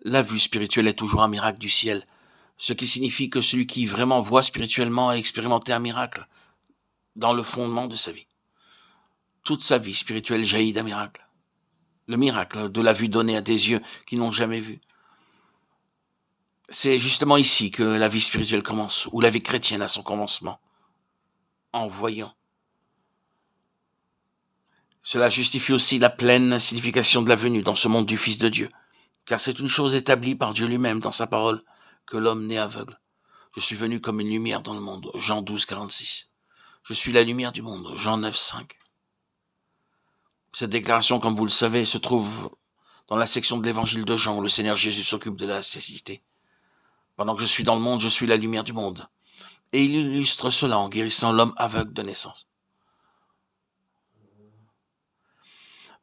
La vue spirituelle est toujours un miracle du ciel, ce qui signifie que celui qui vraiment voit spirituellement a expérimenté un miracle dans le fondement de sa vie. Toute sa vie spirituelle jaillit d'un miracle. Le miracle de la vue donnée à des yeux qui n'ont jamais vu. C'est justement ici que la vie spirituelle commence, ou la vie chrétienne a son commencement, en voyant. Cela justifie aussi la pleine signification de la venue dans ce monde du Fils de Dieu, car c'est une chose établie par Dieu lui-même dans sa parole, que l'homme n'est aveugle. Je suis venu comme une lumière dans le monde, Jean 12, 46. Je suis la lumière du monde, Jean 9, 5. Cette déclaration, comme vous le savez, se trouve dans la section de l'évangile de Jean où le Seigneur Jésus s'occupe de la cécité. Pendant que je suis dans le monde, je suis la lumière du monde. Et il illustre cela en guérissant l'homme aveugle de naissance.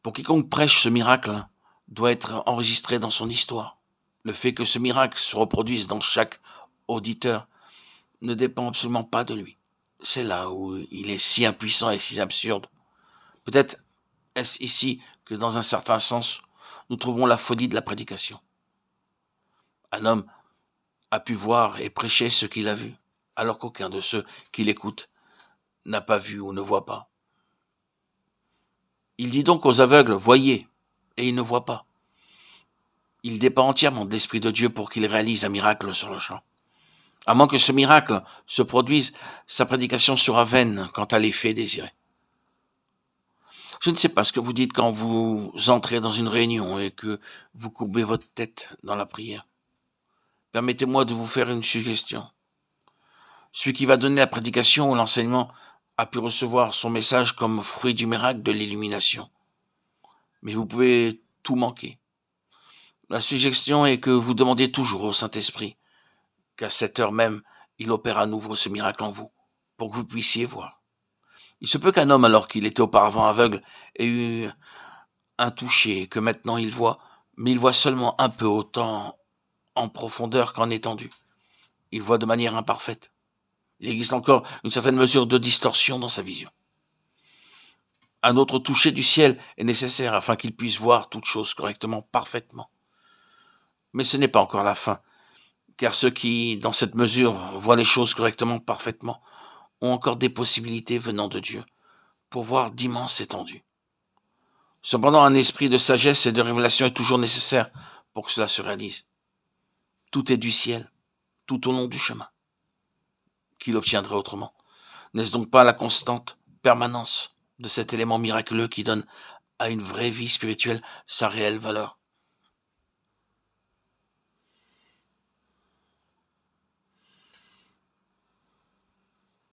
Pour quiconque prêche ce miracle, doit être enregistré dans son histoire. Le fait que ce miracle se reproduise dans chaque auditeur ne dépend absolument pas de lui. C'est là où il est si impuissant et si absurde. Peut-être est-ce ici que, dans un certain sens, nous trouvons la folie de la prédication. Un homme a pu voir et prêcher ce qu'il a vu, alors qu'aucun de ceux qui l'écoutent n'a pas vu ou ne voit pas. Il dit donc aux aveugles, voyez, et ils ne voient pas. Il dépend entièrement de l'Esprit de Dieu pour qu'il réalise un miracle sur le champ. À moins que ce miracle se produise, sa prédication sera vaine quant à l'effet désiré. Je ne sais pas ce que vous dites quand vous entrez dans une réunion et que vous courbez votre tête dans la prière. Permettez-moi de vous faire une suggestion. Celui qui va donner la prédication ou l'enseignement a pu recevoir son message comme fruit du miracle de l'illumination. Mais vous pouvez tout manquer. La suggestion est que vous demandiez toujours au Saint-Esprit qu'à cette heure même, il opère à nouveau ce miracle en vous, pour que vous puissiez voir. Il se peut qu'un homme, alors qu'il était auparavant aveugle, ait eu un toucher, et que maintenant il voit, mais il voit seulement un peu autant en profondeur qu'en étendue. Il voit de manière imparfaite. Il existe encore une certaine mesure de distorsion dans sa vision. Un autre toucher du ciel est nécessaire afin qu'il puisse voir toutes choses correctement, parfaitement. Mais ce n'est pas encore la fin, car ceux qui, dans cette mesure, voient les choses correctement, parfaitement, ont encore des possibilités venant de Dieu pour voir d'immenses étendues. Cependant, un esprit de sagesse et de révélation est toujours nécessaire pour que cela se réalise. Tout est du ciel, tout au long du chemin. Qui l'obtiendrait autrement? N'est-ce donc pas la constante permanence de cet élément miraculeux qui donne à une vraie vie spirituelle sa réelle valeur?